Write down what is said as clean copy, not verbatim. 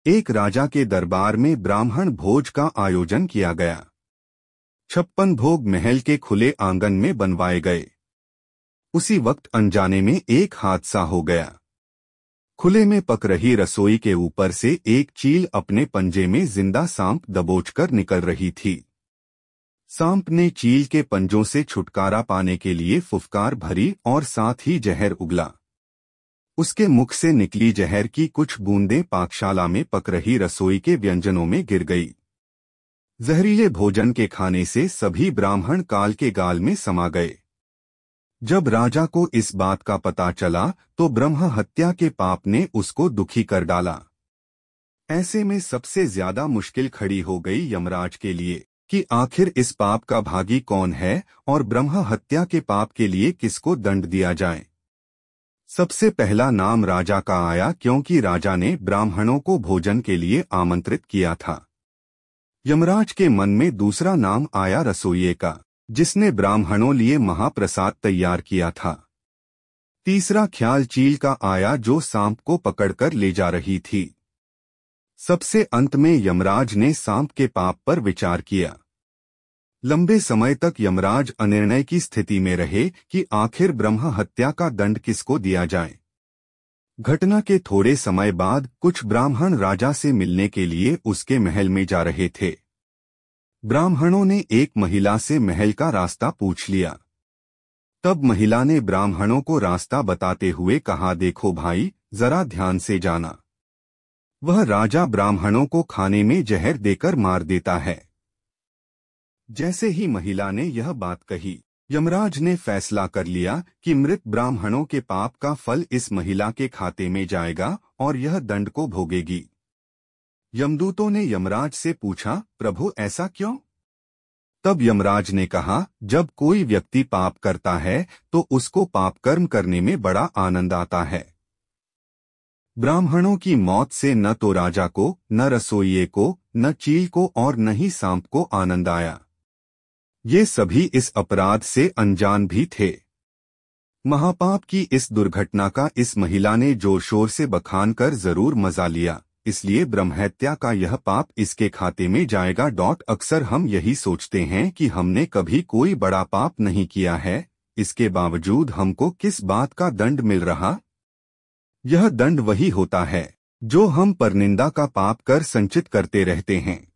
एक राजा के दरबार में ब्राह्मण भोज का आयोजन किया गया। 56 भोग महल के खुले आंगन में बनवाए गए। उसी वक्त अनजाने में एक हादसा हो गया। खुले में पक रही रसोई के ऊपर से एक चील अपने पंजे में जिंदा सांप दबोचकर निकल रही थी। सांप ने चील के पंजों से छुटकारा पाने के लिए फुफकार भरी और साथ ही जहर उगला। उसके मुख से निकली जहर की कुछ बूंदें पाकशाला में पक रही रसोई के व्यंजनों में गिर गई। जहरीले भोजन के खाने से सभी ब्राह्मण काल के गाल में समा गए। जब राजा को इस बात का पता चला तो ब्रह्म हत्या के पाप ने उसको दुखी कर डाला। ऐसे में सबसे ज्यादा मुश्किल खड़ी हो गई यमराज के लिए कि आखिर इस पाप का भागी कौन है और ब्रह्म हत्या के पाप के लिए किसको दंड दिया जाए। सबसे पहला नाम राजा का आया, क्योंकि राजा ने ब्राह्मणों को भोजन के लिए आमंत्रित किया था। यमराज के मन में दूसरा नाम आया रसोइये का, जिसने ब्राह्मणों लिए महाप्रसाद तैयार किया था। तीसरा ख्याल चील का आया, जो सांप को पकड़कर ले जा रही थी। सबसे अंत में यमराज ने सांप के पाप पर विचार किया। लंबे समय तक यमराज अनिर्णय की स्थिति में रहे कि आखिर ब्रह्म हत्या का दंड किसको दिया जाए। घटना के थोड़े समय बाद कुछ ब्राह्मण राजा से मिलने के लिए उसके महल में जा रहे थे। ब्राह्मणों ने एक महिला से महल का रास्ता पूछ लिया। तब महिला ने ब्राह्मणों को रास्ता बताते हुए कहा, देखो भाई, जरा ध्यान से जाना। वह राजा ब्राह्मणों को खाने में जहर देकर मार देता है। जैसे ही महिला ने यह बात कही, यमराज ने फैसला कर लिया कि मृत ब्राह्मणों के पाप का फल इस महिला के खाते में जाएगा और यह दंड को भोगेगी। यमदूतों ने यमराज से पूछा, प्रभु ऐसा क्यों? तब यमराज ने कहा, जब कोई व्यक्ति पाप करता है तो उसको पाप कर्म करने में बड़ा आनंद आता है। ब्राह्मणों की मौत से न तो राजा को, न रसोइये को, न चील को और न ही सांप को आनंद आया। ये सभी इस अपराध से अनजान भी थे। महापाप की इस दुर्घटना का इस महिला ने जोर शोर से बखान कर जरूर मजा लिया, इसलिए ब्रह्महत्या का यह पाप इसके खाते में जाएगा। अक्सर हम यही सोचते हैं कि हमने कभी कोई बड़ा पाप नहीं किया है, इसके बावजूद हमको किस बात का दंड मिल रहा। यह दंड वही होता है जो हम परनिंदा का पाप कर संचित करते रहते हैं।